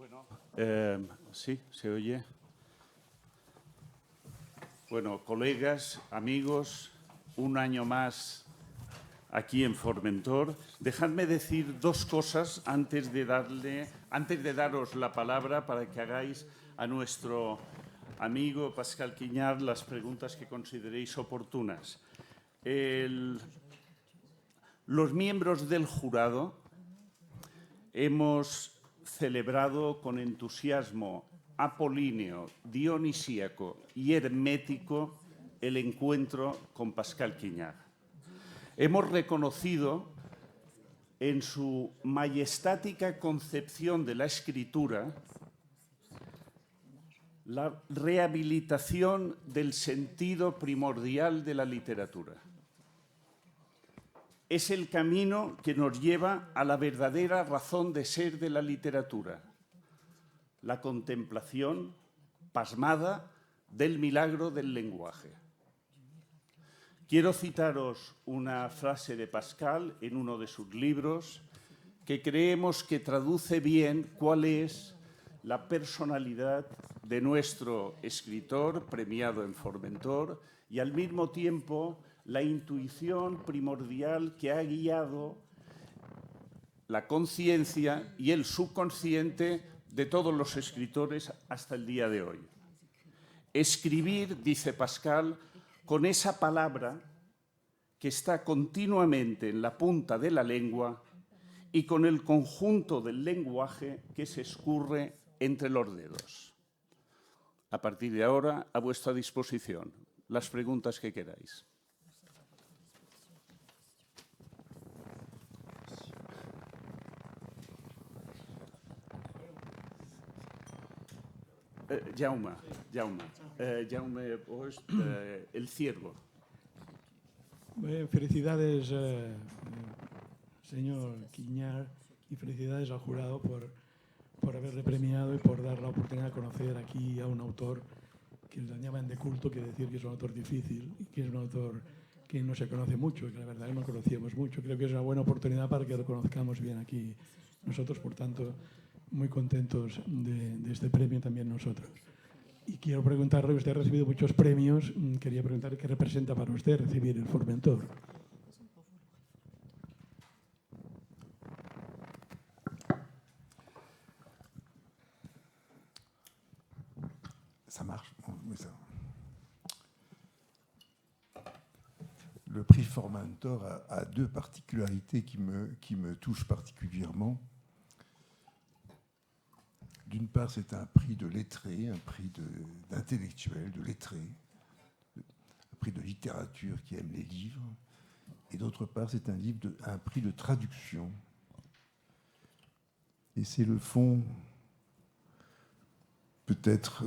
Bueno, sí, se oye. Bueno, colegas, amigos, un año más aquí en Formentor. Dejadme decir dos cosas antes de daros la palabra para que hagáis a nuestro amigo Pascal Quiñar las preguntas que consideréis oportunas. Los miembros del jurado hemos celebrado con entusiasmo apolíneo, dionisíaco y hermético el encuentro con Pascal Quiñar. Hemos reconocido en su majestática concepción de la escritura la rehabilitación del sentido primordial de la literatura. Es el camino que nos lleva a la verdadera razón de ser de la literatura, la contemplación pasmada del milagro del lenguaje. Quiero citaros una frase de Pascal en uno de sus libros que creemos que traduce bien cuál es la personalidad de nuestro escritor premiado en Formentor y al mismo tiempo la intuición primordial que ha guiado la conciencia y el subconsciente de todos los escritores hasta el día de hoy. Escribir, dice Pascal, con esa palabra que está continuamente en la punta de la lengua y con el conjunto del lenguaje que se escurre entre los dedos. A partir de ahora, a vuestra disposición, las preguntas que queráis. Jaume Bosch, El Ciervo. Felicidades, señor Quiñar, y felicidades al jurado por haberle premiado y por dar la oportunidad de conocer aquí a un autor que le llaman de culto, quiere decir que es un autor difícil y que es un autor que no se conoce mucho, que la verdad no conocíamos mucho. Creo que es una buena oportunidad para que lo conozcamos bien aquí nosotros, por tanto, muy contentos de este premio también nosotros. Y quiero preguntarle, usted ha recibido muchos premios, quería preguntarle qué representa para usted recibir el Formentor. Ça marche. Oui, ça. Le prix Formentor a deux particularités qui me touchent particulièrement. D'une part, c'est un prix de lettré, un prix d'intellectuel, de lettré, un prix de littérature qui aime les livres. Et d'autre part, c'est un prix de traduction. Et c'est le fond, peut-être,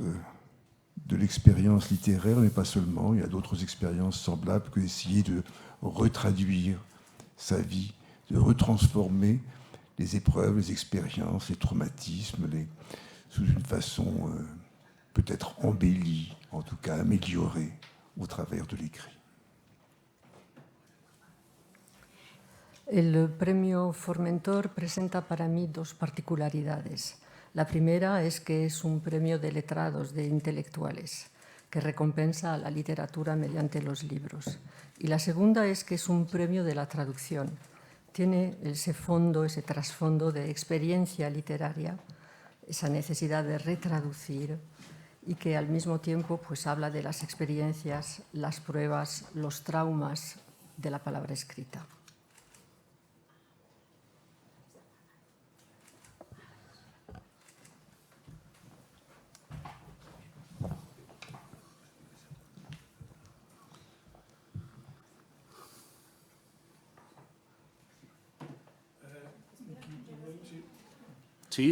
de l'expérience littéraire, mais pas seulement. Il y a d'autres expériences semblables que d'essayer de retraduire sa vie, de retransformer les épreuves, les expériences, les traumatismes, sous une façon peut-être embellie, en tout cas améliorée au travers de l'écrit. El premio Formentor presenta para mí dos particularidades. La primera es que es un premio de letrados, de intelectuales, que recompensa a la literatura mediante los libros. Y la segunda es que es un premio de la traducción. Tiene ese fondo, ese trasfondo de experiencia literaria, esa necesidad de retraducir y que al mismo tiempo pues, habla de las experiencias, las pruebas, los traumas de la palabra escrita.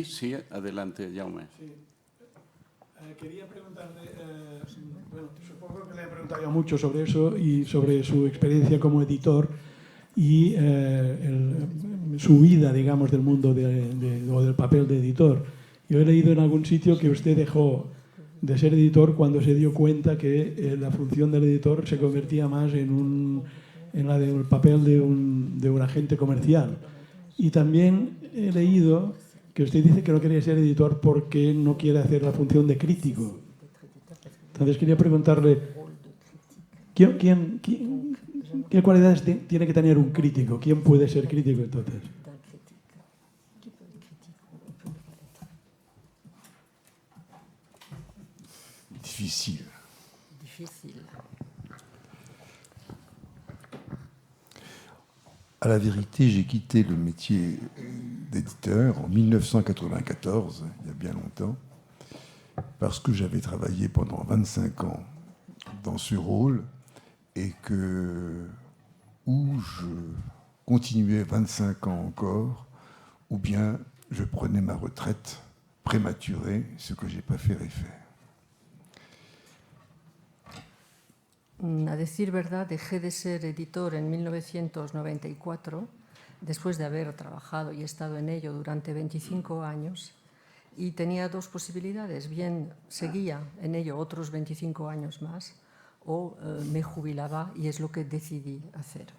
Sí, adelante, Jaume. Sí. Quería preguntarle, bueno, supongo que le he preguntado ya mucho sobre eso y sobre su experiencia como editor y su vida, digamos, del mundo o del papel de editor. Yo he leído en algún sitio que usted dejó de ser editor cuando se dio cuenta que la función del editor se convertía más en la del papel de un agente comercial. Y también he leído que usted dice que no quería ser editor porque no quiere hacer la función de crítico. Entonces quería preguntarle, ¿qué cualidades tiene que tener un crítico? ¿Quién puede ser crítico entonces? Difficile. À la vérité, j'ai quitté le métier d'éditeur en 1994, il y a bien longtemps, parce que j'avais travaillé pendant 25 ans dans ce rôle et que ou je continuais 25 ans encore, ou bien je prenais ma retraite prématurée, ce que j'ai préféré faire. A decir verdad, dejé de ser editor en 1994, después de haber trabajado y estado en ello durante 25 años, y tenía dos posibilidades: bien seguía en ello otros 25 años más, o me jubilaba, y es lo que decidí hacer.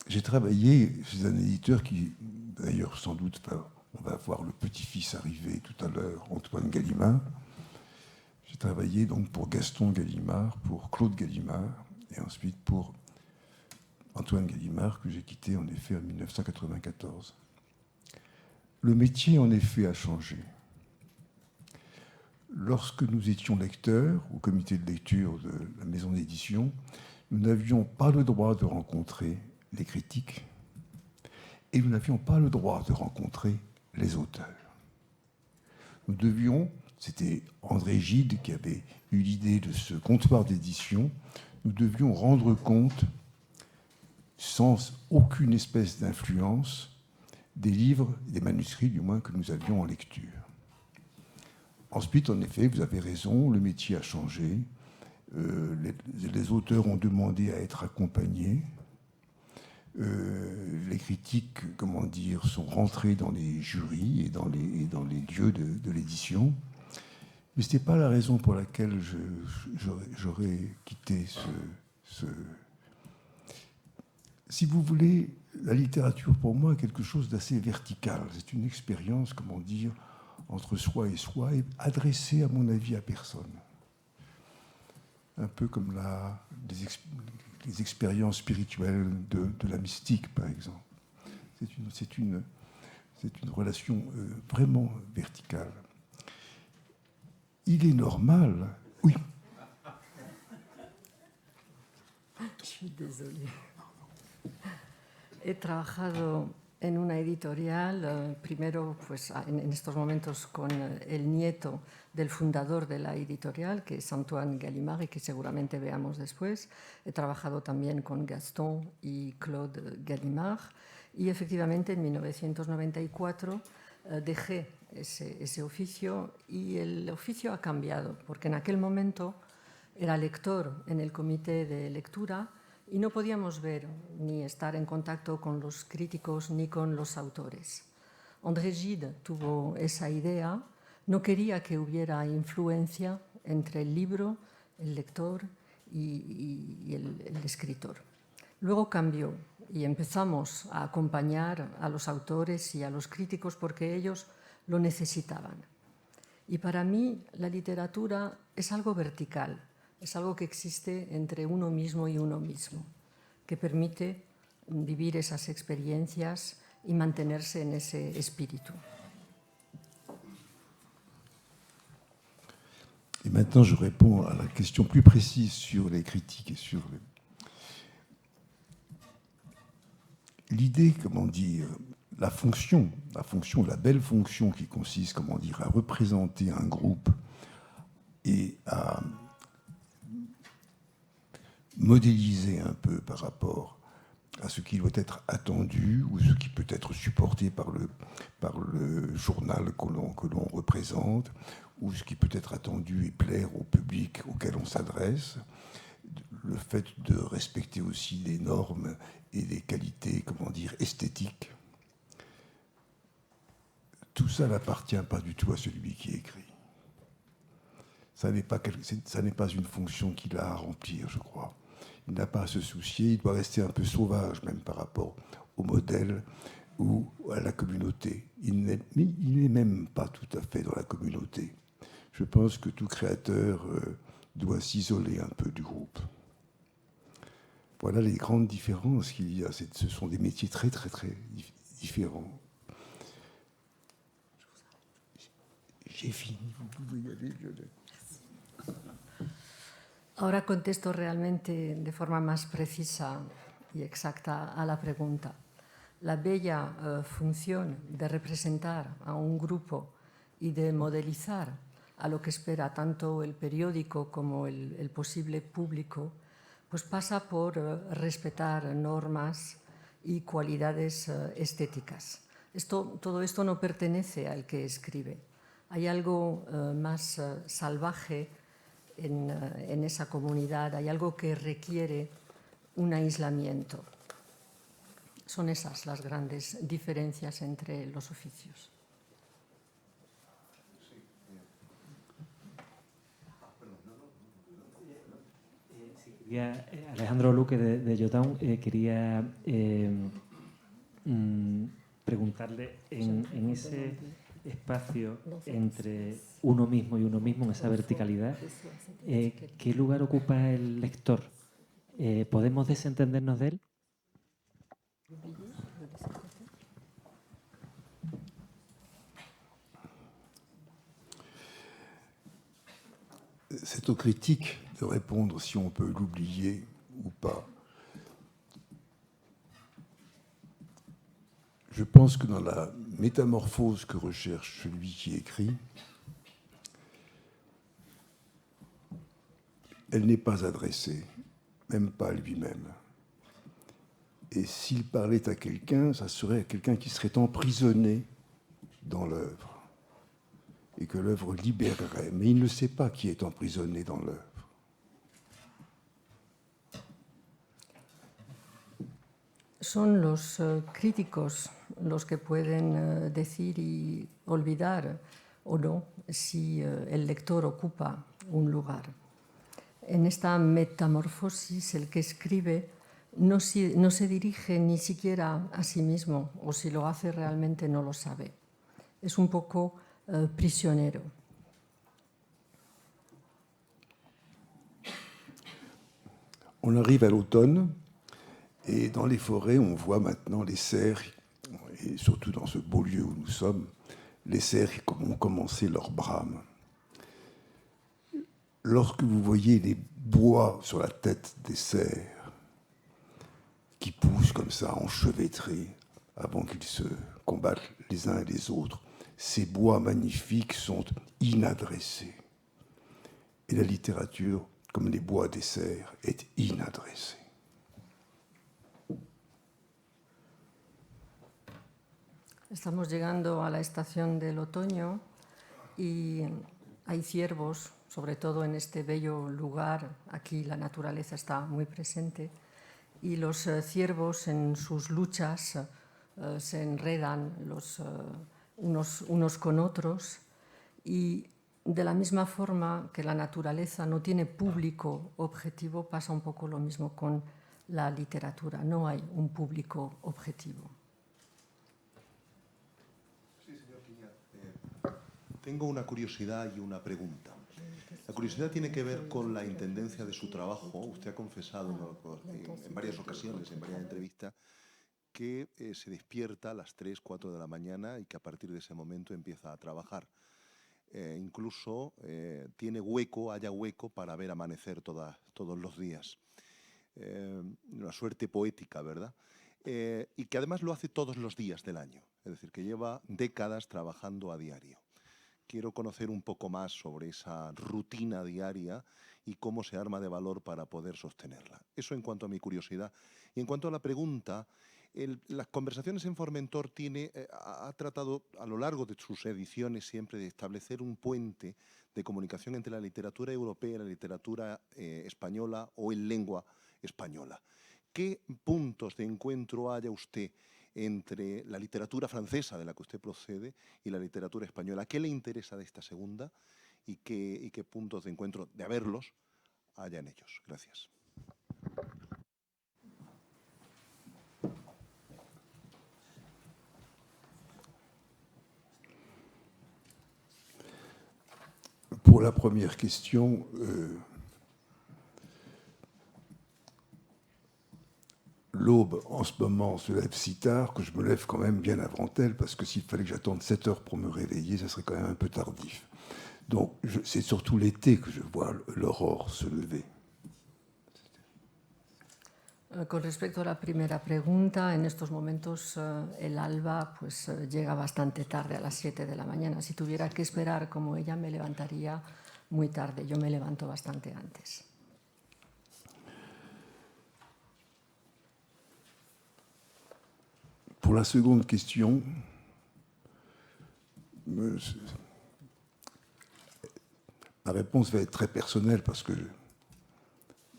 J'ai travaillé chez un éditeur qui, d'ailleurs, sans doute, on va voir le petit-fils arriver tout à l'heure, Antoine Gallimard. J'ai travaillé donc pour Gaston Gallimard, pour Claude Gallimard, et ensuite pour Antoine Gallimard, que j'ai quitté en effet en 1994. Le métier, en effet, a changé. Lorsque nous étions lecteurs, au comité de lecture de la maison d'édition, nous n'avions pas le droit de rencontrer les critiques et nous n'avions pas le droit de rencontrer les auteurs. Nous devions, c'était André Gide qui avait eu l'idée de ce comptoir d'édition, nous devions rendre compte, sans aucune espèce d'influence, des livres, des manuscrits du moins, que nous avions en lecture. Ensuite, en effet, vous avez raison, le métier a changé. Les auteurs ont demandé à être accompagnés. Les critiques, comment dire, sont rentrés dans les jurys et dans les lieux de l'édition. Mais ce n'était pas la raison pour laquelle j'aurais quitté ce... Si vous voulez, la littérature, pour moi, est quelque chose d'assez vertical. C'est une expérience, comment dire, entre soi et soi, et adressée, à mon avis, à personne. Un peu comme les expériences spirituelles de la mystique, par exemple. C'est une relation vraiment verticale. Il est normal, oui. Je suis désolée. He trabajado en una editorial, primero pues, en estos momentos con el nieto del fundador de la editorial, que es Antoine Gallimard, y que seguramente veamos después. He trabajado también con Gaston y Claude Gallimard, y efectivamente en 1994 dejé ese oficio, y el oficio ha cambiado, porque en aquel momento era lector en el comité de lectura y no podíamos ver ni estar en contacto con los críticos ni con los autores. André Gide tuvo esa idea, no quería que hubiera influencia entre el libro, el lector y el escritor. Luego cambió y empezamos a acompañar a los autores y a los críticos porque ellos lo necesitaban. Y para mí la literatura es algo vertical. Es algo que existe entre uno mismo y uno mismo, que permite vivir esas experiencias y mantenerse en ese espíritu. Et maintenant, je réponds à la question plus précise sur les critiques et sur l'idée, comment dire, la fonction, la belle fonction qui consiste, comment dire, à représenter un groupe et à modéliser un peu par rapport à ce qui doit être attendu ou ce qui peut être supporté par le journal que l'on représente, ou ce qui peut être attendu et plaire au public auquel on s'adresse. Le fait de respecter aussi les normes et les qualités, comment dire, esthétiques. Tout ça n'appartient pas du tout à celui qui écrit. Ça n'est pas une fonction qu'il a à remplir, je crois. Il n'a pas à se soucier, il doit rester un peu sauvage même par rapport au modèle ou à la communauté. Il n'est même pas tout à fait dans la communauté. Je pense que tout créateur doit s'isoler un peu du groupe. Voilà les grandes différences qu'il y a. Ce sont des métiers très, très, très différents. J'ai fini, vous pouvez y aller, Violette. Ahora contesto realmente de forma más precisa y exacta a la pregunta. La bella función de representar a un grupo y de modelizar a lo que espera tanto el periódico como el posible público, pues pasa por respetar normas y cualidades estéticas. Todo esto no pertenece al que escribe. Hay algo más salvaje en esa comunidad, hay algo que requiere un aislamiento. Son esas las grandes diferencias entre los oficios. Alejandro Luque de Yotown quería preguntarle en ese espacio entre uno mismo y uno mismo, en esa verticalidad, ¿qué lugar ocupa el lector? ¿Podemos desentendernos de él? C'est aux critiques de répondre si on peut l'oublier ou pas. Je pense que dans la métamorphose que recherche celui qui écrit, elle n'est pas adressée, même pas à lui-même. Et s'il parlait à quelqu'un, ça serait à quelqu'un qui serait emprisonné dans l'œuvre et que l'œuvre libérerait. Mais il ne sait pas qui est emprisonné dans l'œuvre. Son los críticos los que pueden decir y olvidar o no si el lector ocupa un lugar. En esta metamorfosis, el que escribe no se dirige ni siquiera a sí mismo, o si lo hace realmente no lo sabe. Es un poco prisionero. On arrive à l'automne et dans les forêts, on voit maintenant les cerfs, et surtout dans ce beau lieu où nous sommes, les cerfs ont commencé leur brame. Lorsque vous voyez les bois sur la tête des cerfs qui poussent comme ça, enchevêtrés, avant qu'ils se combattent les uns et les autres, ces bois magnifiques sont inadressés. Et la littérature, comme les bois des cerfs, est inadressée. Estamos llegando a la estación del otoño y hay ciervos, sobre todo en este bello lugar. Aquí la naturaleza está muy presente y los ciervos en sus luchas se enredan unos con otros, y de la misma forma que la naturaleza no tiene público objetivo, pasa un poco lo mismo con la literatura. No hay un público objetivo. Tengo una curiosidad y una pregunta. La curiosidad tiene que ver con la intendencia de su trabajo. Usted ha confesado en varias ocasiones, en varias entrevistas, que se despierta a las 3, 4 de la mañana y que a partir de ese momento empieza a trabajar. Incluso haya hueco para ver amanecer todos los días. Una suerte poética, ¿verdad? Y que además lo hace todos los días del año. Es decir, que lleva décadas trabajando a diario. Quiero conocer un poco más sobre esa rutina diaria y cómo se arma de valor para poder sostenerla. Eso en cuanto a mi curiosidad. Y en cuanto a la pregunta, las conversaciones en Formentor ha tratado a lo largo de sus ediciones siempre de establecer un puente de comunicación entre la literatura europea y la literatura española o en lengua española. ¿Qué puntos de encuentro haya usted entre la literatura francesa de la que usted procede y la literatura española? ¿Qué le interesa de esta segunda y qué puntos de encuentro, de haberlos, haya en ellos? Gracias. Pour la première question, l'aube en ce moment se lève si tard que je me lève quand même bien avant elle, parce que s'il fallait que j'attende 7 heures pour me réveiller, ça serait quand même un peu tardif. Donc c'est surtout l'été que je vois l'aurore se lever. Con respecto a la primera pregunta, en estos momentos el alba pues, llega bastante tarde, a las 7 de la mañana. Si tuviera que esperar como ella, me levantaría muy tarde. Yo me levanto bastante antes. Pour la seconde question, ma réponse va être très personnelle parce que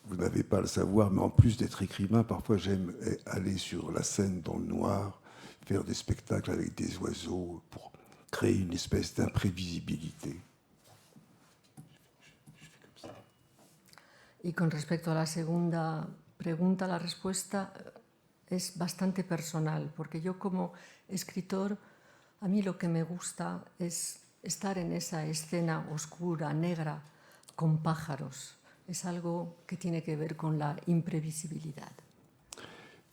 vous n'avez pas à le savoir, mais en plus d'être écrivain, parfois j'aime aller sur la scène dans le noir, faire des spectacles avec des oiseaux pour créer une espèce d'imprévisibilité. Y con respecto a la segunda pregunta, la respuesta es bastante personal, porque yo como escritor, a mí lo que me gusta es estar en esa escena oscura, negra, con pájaros. Es algo que tiene que ver con la imprevisibilidad.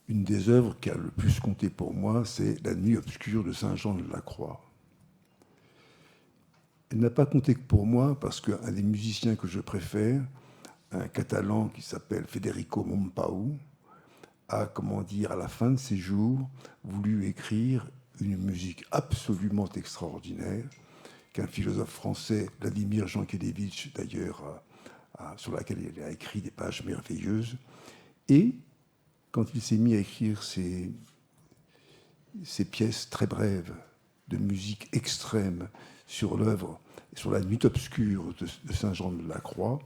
Une des œuvres qui a le plus compté pour moi, c'est La Nuit obscure de Saint-Jean-de-la-Croix. Elle n'a pas compté que pour moi, parce qu'un des musiciens que je préfère, un Catalan qui s'appelle Federico Mompau, a, comment dire, à la fin de ses jours, voulu écrire une musique absolument extraordinaire, qu'un philosophe français, Vladimir Jankélévitch, d'ailleurs, sur laquelle il a écrit des pages merveilleuses. Et quand il s'est mis à écrire ces pièces très brèves de musique extrême sur l'œuvre, sur la nuit obscure de Saint-Jean-de-la-Croix,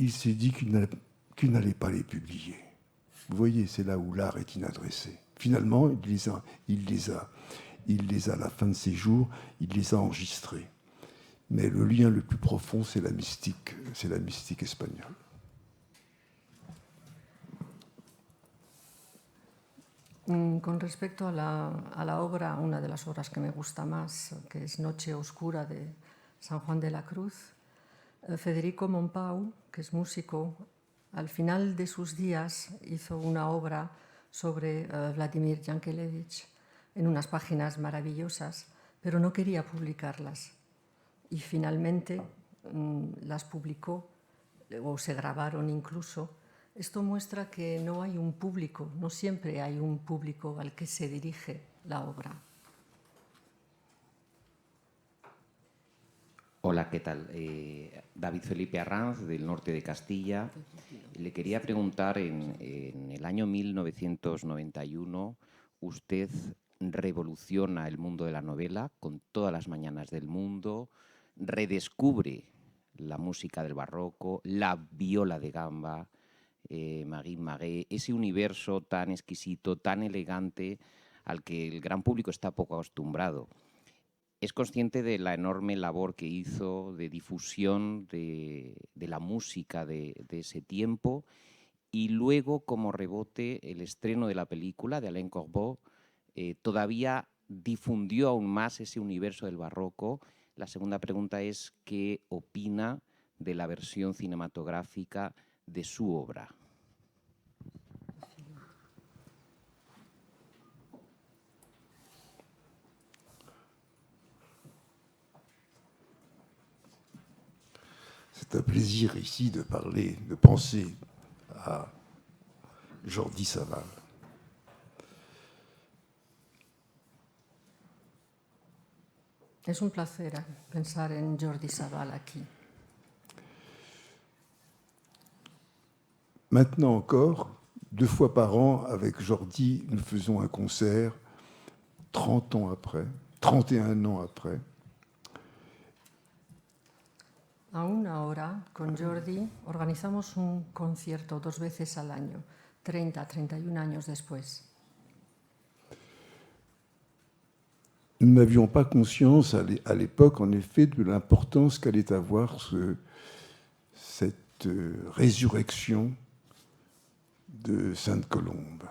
il s'est dit qu'il n'allait pas les publier. Vous voyez, c'est là où l'art est inadressé. Finalement, il les a à la fin de ses jours, il les a enregistrés. Mais le lien le plus profond, c'est la mystique espagnole. Con respecto a la obra, una de las obras que me gusta más, que es Noche Oscura de San Juan de la Cruz, Federico Mompau, que es músico, al final de sus días hizo una obra sobre Vladimir Jankélévitch en unas páginas maravillosas, pero no quería publicarlas. Y finalmente las publicó, o se grabaron incluso. Esto muestra que no hay un público, no siempre hay un público al que se dirige la obra. Hola, ¿qué tal? David Felipe Arranz, del norte de Castilla. Le quería preguntar, en el año 1991, usted revoluciona el mundo de la novela con Todas las mañanas del mundo, redescubre la música del barroco, la viola de gamba, Marie Maguet, ese universo tan exquisito, tan elegante, al que el gran público está poco acostumbrado. Es consciente de la enorme labor que hizo de difusión de la música de ese tiempo, y luego, como rebote, el estreno de la película de Alain Corbeau todavía difundió aún más ese universo del barroco. La segunda pregunta es, ¿qué opina de la versión cinematográfica de su obra? C'est un plaisir ici de parler, de penser à Jordi Savall. Es un placer pensar en Jordi Savall aquí. Maintenant encore, 2 fois par an, avec Jordi, nous faisons un concert 30 ans après, 31 ans après. Aún ahora, con Jordi, organizamos un concierto 2 veces al año, 31 años después. Nous n'avions pas conscience à l'époque, en effet, de l'importance qu'allait avoir cette résurrection de Sainte Colombe.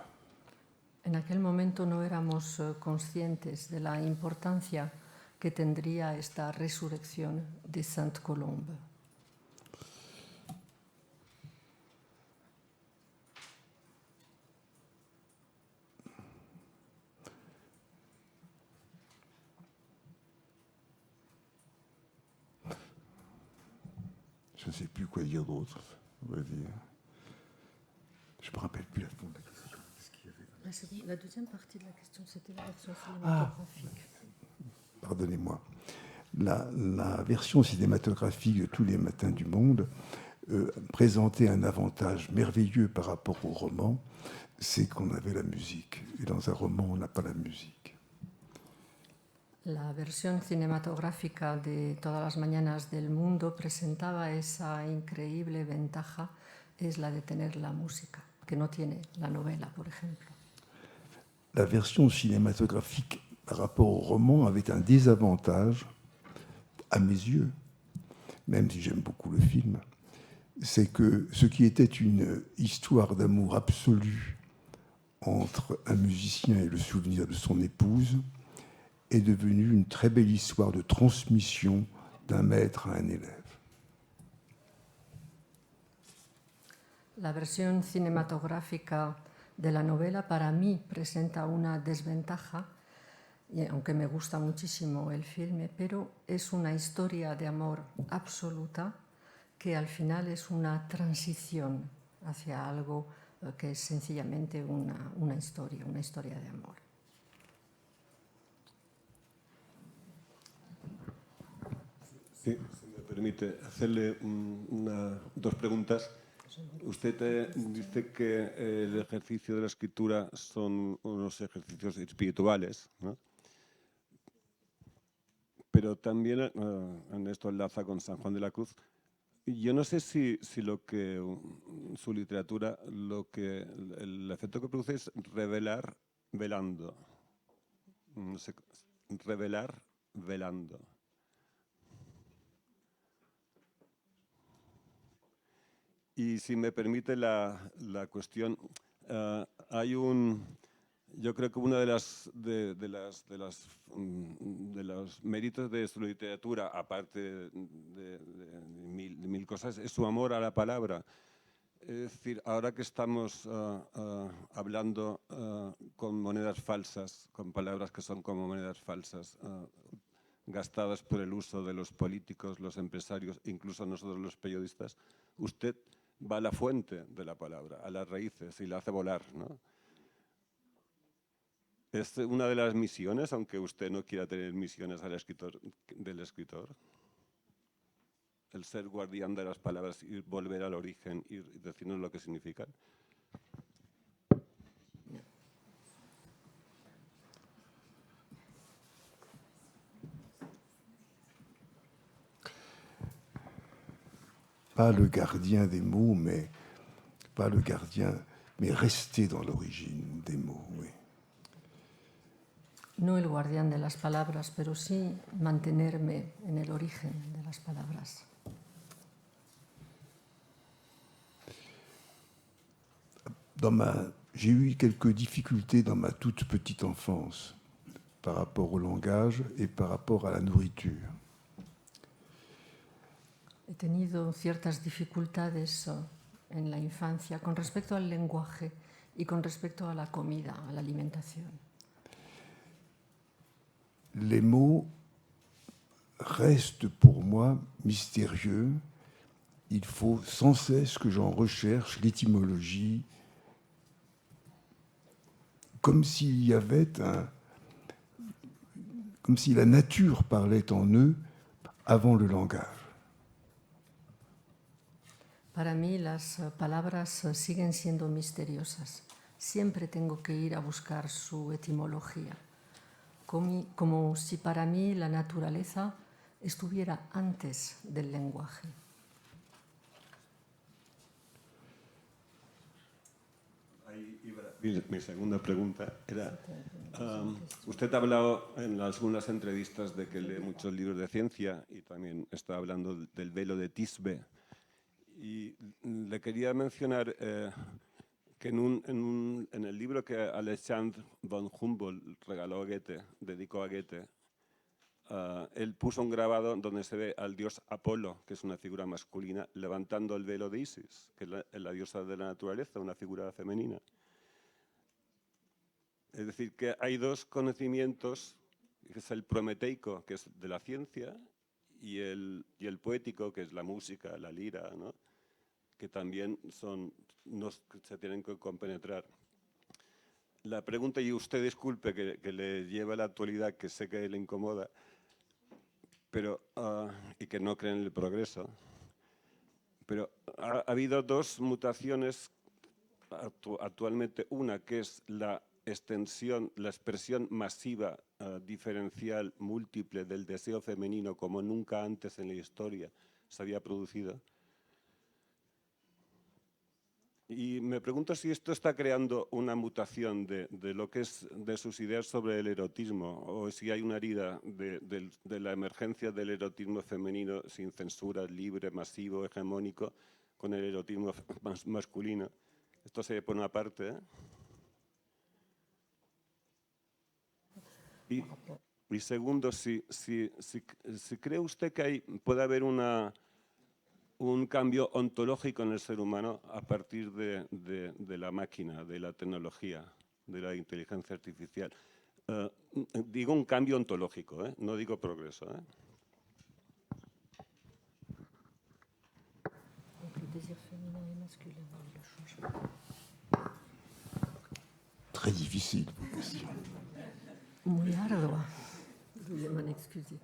En aquel momento no éramos conscientes de la importancia que tendría esta resurrección de Sainte-Colombe. Je ne sais plus quoi dire d'autre, on va dire. Je ne me rappelle plus la fin de la question. La deuxième partie de la question, c'était la version cinématographique. Pardonnez-moi. La version cinématographique de Tous les matins du monde présentait un avantage merveilleux par rapport au roman, c'est qu'on avait la musique. Et dans un roman, on n'a pas la musique. La versión cinematográfica de Todas las mañanas del mundo presentaba esa increíble ventaja, es la de tener la música, que no tiene la novela, por ejemplo. La version cinématographique par rapport au roman avait un désavantage, à mes yeux, même si j'aime beaucoup le film, c'est que ce qui était une histoire d'amour absolue entre un musicien et le souvenir de son épouse est devenue une très belle histoire de transmission d'un maître à un élève. La versión cinematográfica de la novela para mí presenta una desventaja, y aunque me gusta muchísimo el filme, pero es una historia de amor absoluta que al final es una transición hacia algo que es sencillamente una historia de amor. Sí, si me permite hacerle dos preguntas. Usted dice que el ejercicio de la escritura son unos ejercicios espirituales, ¿no? Pero también en esto enlaza con San Juan de la Cruz. Yo no sé si lo que su literatura, el efecto que produce es revelar velando. No sé, revelar velando. Y si me permite la cuestión, hay yo creo que uno de los méritos de su literatura, aparte de mil cosas, es su amor a la palabra. Es decir, ahora que estamos hablando con monedas falsas, con palabras que son como monedas falsas, gastadas por el uso de los políticos, los empresarios, incluso nosotros los periodistas, usted va a la fuente de la palabra, a las raíces, y la hace volar, ¿no? Es una de las misiones, aunque usted no quiera tener misiones del escritor, el ser guardián de las palabras y volver al origen y decirnos lo que significan. Pas le gardien des mots, mais rester dans l'origine des mots, oui. No el guardián de las palabras, pero sí mantenerme en el origen de las palabras. J'ai eu quelques difficultés dans ma toute petite enfance par rapport au langage et par rapport à la nourriture. He tenido ciertas dificultades en la infancia con respecto al lenguaje y con respecto a la comida, a la alimentación. Les mots restent pour moi mystérieux. Il faut sans cesse que j'en recherche l'étymologie, comme s'il y avait comme si la nature parlait en eux avant le langage. Para mí las palabras siguen siendo misteriosas. Siempre tengo que ir a buscar su etimología, como si para mí la naturaleza estuviera antes del lenguaje. Mi segunda pregunta era, usted ha hablado en algunas entrevistas de que lee muchos libros de ciencia y también está hablando del velo de Tisbe. Y le quería mencionar que en el libro que Alexandre von Humboldt regaló a Goethe, dedicó a Goethe, él puso un grabado donde se ve al dios Apolo, que es una figura masculina, levantando el velo de Isis, que es la diosa de la naturaleza, una figura femenina. Es decir, que hay dos conocimientos, que es el prometeico, que es de la ciencia, y el poético, que es la música, la lira, ¿no? Que también se tienen que compenetrar. La pregunta, y usted disculpe que le lleve a la actualidad, que sé que le incomoda, pero, y que no cree en el progreso, pero ha habido dos mutaciones actualmente. Una que es la extensión, la expresión masiva, diferencial, múltiple del deseo femenino como nunca antes en la historia se había producido. Y me pregunto si esto está creando una mutación de lo que es de sus ideas sobre el erotismo, o si hay una herida de la emergencia del erotismo femenino sin censura, libre, masivo, hegemónico, con el erotismo masculino. Esto se ve por una parte, ¿eh? Y segundo, si cree usted que puede haber un cambio ontológico en el ser humano a partir de la máquina, de la tecnología, de la inteligencia artificial. Digo un cambio ontológico, no digo progreso. Très difficile, vos questions. Muy ardua. Veuillez m'en excuser.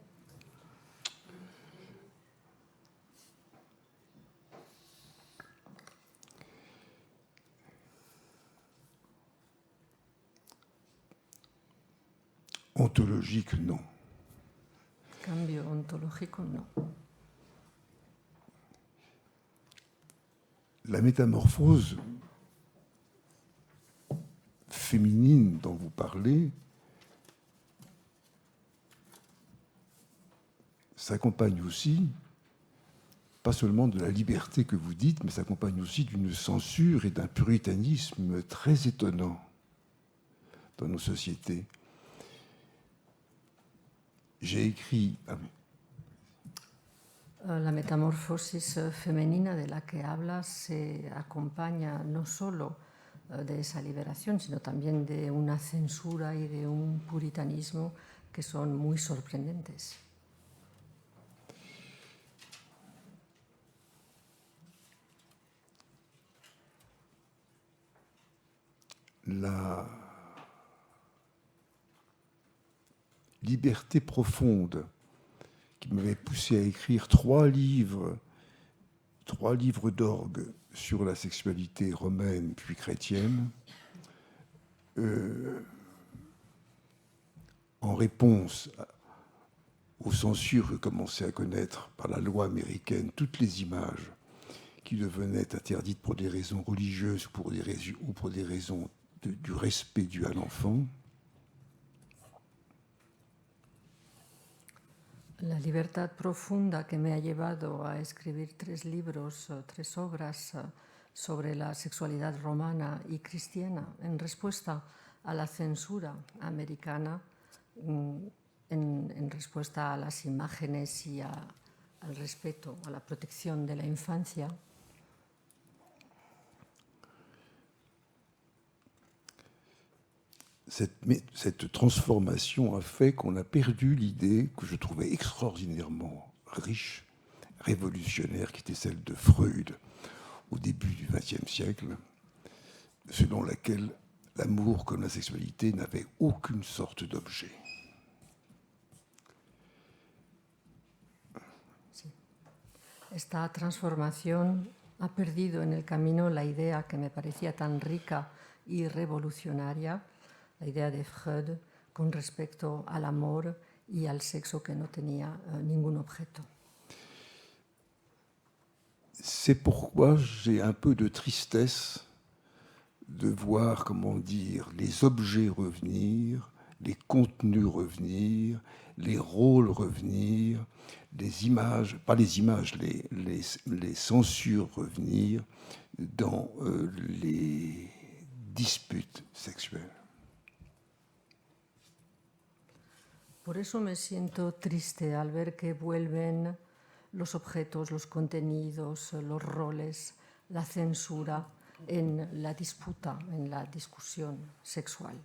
Ontologique, non. Cambio ontológico, no. La métamorphose féminine dont vous parlez s'accompagne aussi, pas seulement de la liberté que vous dites, mais s'accompagne aussi d'une censure et d'un puritanisme très étonnants dans nos sociétés. J'ai écrit... La metamorfosis femenina de la que hablas se acompaña no solo de esa liberación, sino también de una censura y de un puritanismo que son muy sorprendentes. La liberté profonde qui m'avait poussé à écrire 3 livres d'orgue sur la sexualité romaine puis chrétienne, en réponse aux censures que commençaient à connaître par la loi américaine toutes les images qui devenaient interdites pour des raisons religieuses ou pour des raisons du respect dû à l'enfant. La libertad profunda que me ha llevado a escribir 3 libros, 3 obras sobre la sexualidad romana y cristiana en respuesta a la censura americana, en respuesta a las imágenes y al respeto, a la protección de la infancia. Cette transformation a fait qu'on a perdu l'idée que je trouvais extraordinairement riche, révolutionnaire, qui était celle de Freud au début du XXe siècle, selon laquelle l'amour comme la sexualité n'avait aucune sorte d'objet. Sí. Esta transformación ha perdido en el camino la idea que me parecía tan rica y revolucionaria, la idea de Freud con respecto al amor y al sexo que no tenía ningún objeto. C'est pourquoi j'ai un peu de tristesse de voir, comment dire, les objets revenir, les contenus revenir, les rôles revenir, les images, pas les images, les censures revenir dans les disputes sexuelles. Por eso me siento triste al ver que vuelven los objetos, los contenidos, los roles, la censura en la disputa, en la discusión sexual.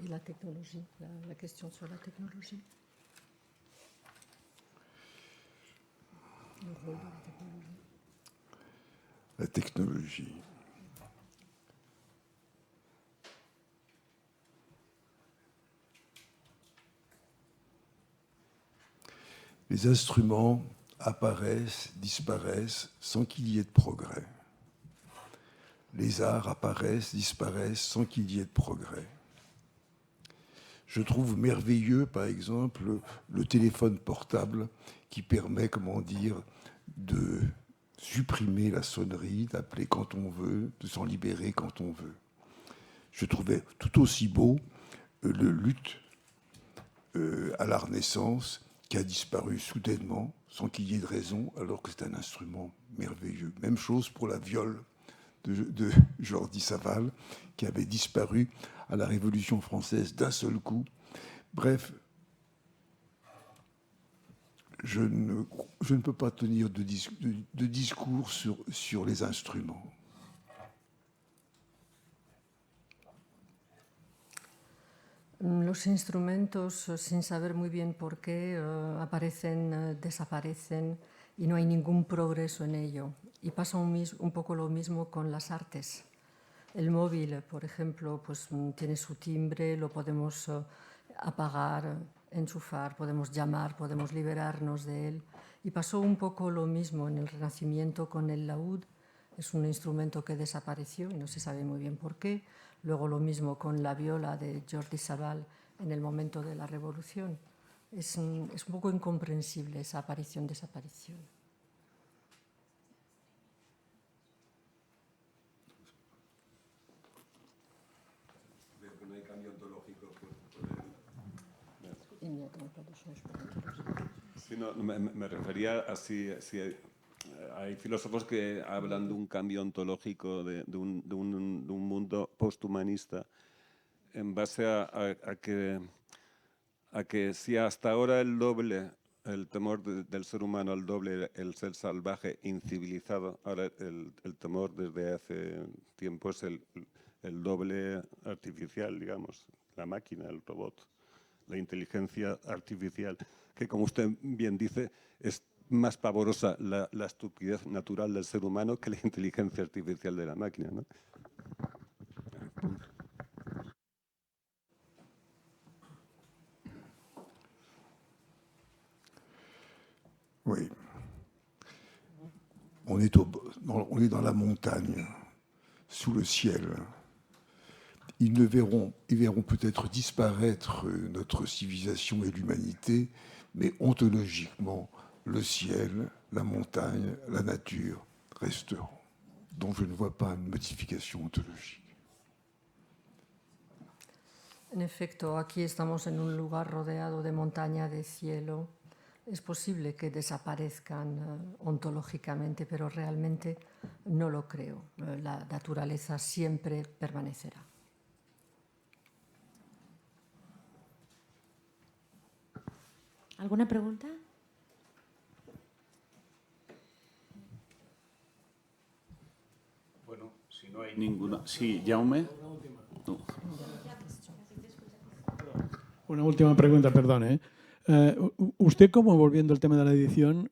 Y la tecnología, la cuestión sobre la tecnología. El rol de la tecnología. La technologie. Les instruments apparaissent, disparaissent sans qu'il y ait de progrès. Les arts apparaissent, disparaissent sans qu'il y ait de progrès. Je trouve merveilleux, par exemple, le téléphone portable qui permet, comment dire, de supprimer la sonnerie, d'appeler quand on veut, de s'en libérer quand on veut. Je trouvais tout aussi beau le luth à la Renaissance qui a disparu soudainement, sans qu'il y ait de raison, alors que c'est un instrument merveilleux. Même chose pour la viole de Jordi Savall, qui avait disparu à la Révolution française d'un seul coup. Bref, je ne peux pas tenir de discours sur les instruments. Los instrumentos, sin saber muy bien por qué, aparecen, desaparecen y no hay ningún progreso en ello. Y pasa un poco lo mismo con las artes. El móvil, por ejemplo, pues tiene su timbre, lo podemos apagar, enchufar, podemos llamar, podemos liberarnos de él. Y pasó un poco lo mismo en el Renacimiento con el laúd. Es un instrumento que desapareció y no se sabe muy bien por qué. Luego lo mismo con la viola de Jordi Savall en el momento de la Revolución. Es un poco incomprensible esa aparición-desaparición. Veo que no hay cambio ontológico. Sí, no, me refería a si hay filósofos que hablan de un cambio ontológico, de un mundo posthumanista, en base a que si hasta ahora el temor del ser humano al doble, el ser salvaje, incivilizado, ahora el temor desde hace tiempo es el doble artificial, digamos, la máquina, el robot, la inteligencia artificial, que como usted bien dice, es más pavorosa la estupidez natural del ser humano que la inteligencia artificial de la máquina, ¿no? Oui. On est dans la montagne, sous le ciel. Ils verront peut-être disparaître notre civilisation et l'humanité, mais ontologiquement, le ciel, la montagne, la nature resteront. Donc je ne vois pas une modification ontologique. En efecto, aquí estamos en un lugar rodeado de montaña, de cielo. Es posible que desaparezcan ontológicamente, pero realmente no lo creo. La naturaleza siempre permanecerá. ¿Alguna pregunta? Bueno, si no hay ninguna... Sí, Jaume. No. Una última pregunta, perdone. Usted, como volviendo al tema de la edición,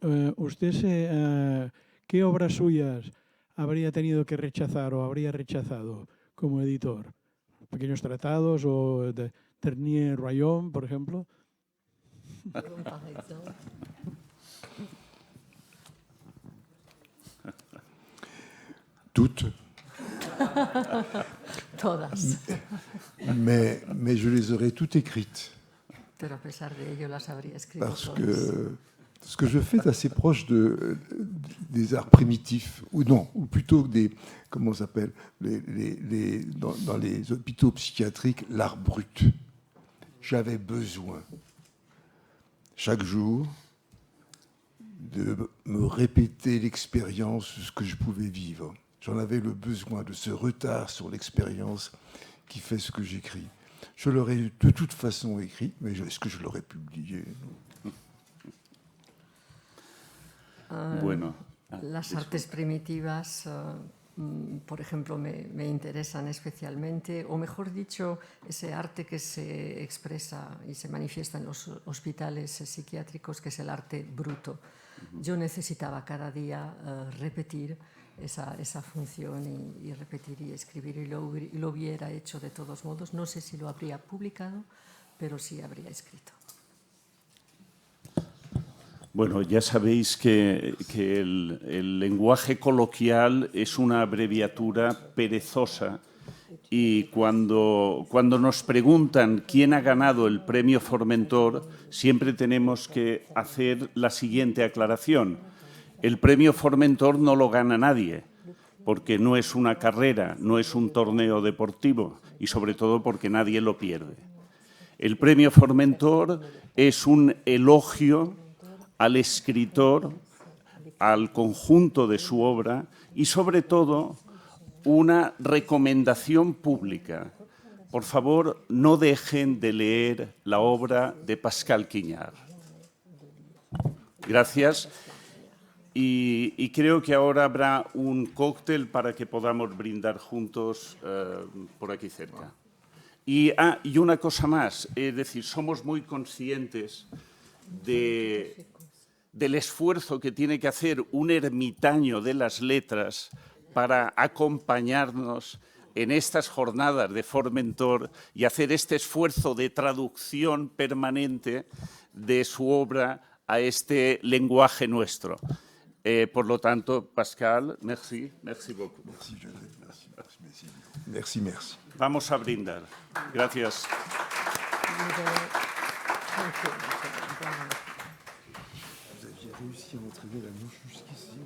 ¿qué obras suyas habría tenido que rechazar o habría rechazado como editor? ¿Pequeños tratados o de Ternier Royon, por ejemplo? Toutes. Todas. Mais je les aurais toutes écrites. Pero a pesar de ello las habría escrito Parce todas. que ce que je fais est assez proche des arts primitifs, ou non, ou plutôt des, comment ça s'appelle, dans les hôpitaux psychiatriques, l'art brut. J'avais besoin, chaque jour, de me répéter l'expérience de ce que je pouvais vivre. J'en avais le besoin de ce retard sur l'expérience qui fait ce que j'écris. Je l'aurais de toute façon écrit, mais est-ce que je l'aurais publié? Bueno. Las artes primitivas, por ejemplo, me interesan especialmente, o mejor dicho, ese arte que se expresa y se manifiesta en los hospitales psiquiátricos, que es el arte bruto. Yo necesitaba cada día repetir esa función y repetir y escribir, y lo hubiera hecho de todos modos. No sé si lo habría publicado, pero sí habría escrito. Bueno, ya sabéis que el lenguaje coloquial es una abreviatura perezosa y cuando nos preguntan quién ha ganado el premio Formentor, siempre tenemos que hacer la siguiente aclaración. El premio Formentor no lo gana nadie, porque no es una carrera, no es un torneo deportivo y sobre todo porque nadie lo pierde. El premio Formentor es un elogio al escritor, al conjunto de su obra y, sobre todo, una recomendación pública. Por favor, no dejen de leer la obra de Pascal Quignard. Gracias. Y creo que ahora habrá un cóctel para que podamos brindar juntos por aquí cerca. Y una cosa más, es decir, somos muy conscientes del esfuerzo que tiene que hacer un ermitaño de las letras para acompañarnos en estas jornadas de Formentor y hacer este esfuerzo de traducción permanente de su obra a este lenguaje nuestro. Por lo tanto, Pascal, merci beaucoup. Merci. Vamos a brindar. Gracias. Vous aviez réussi à entraîner la mouche jusqu'ici.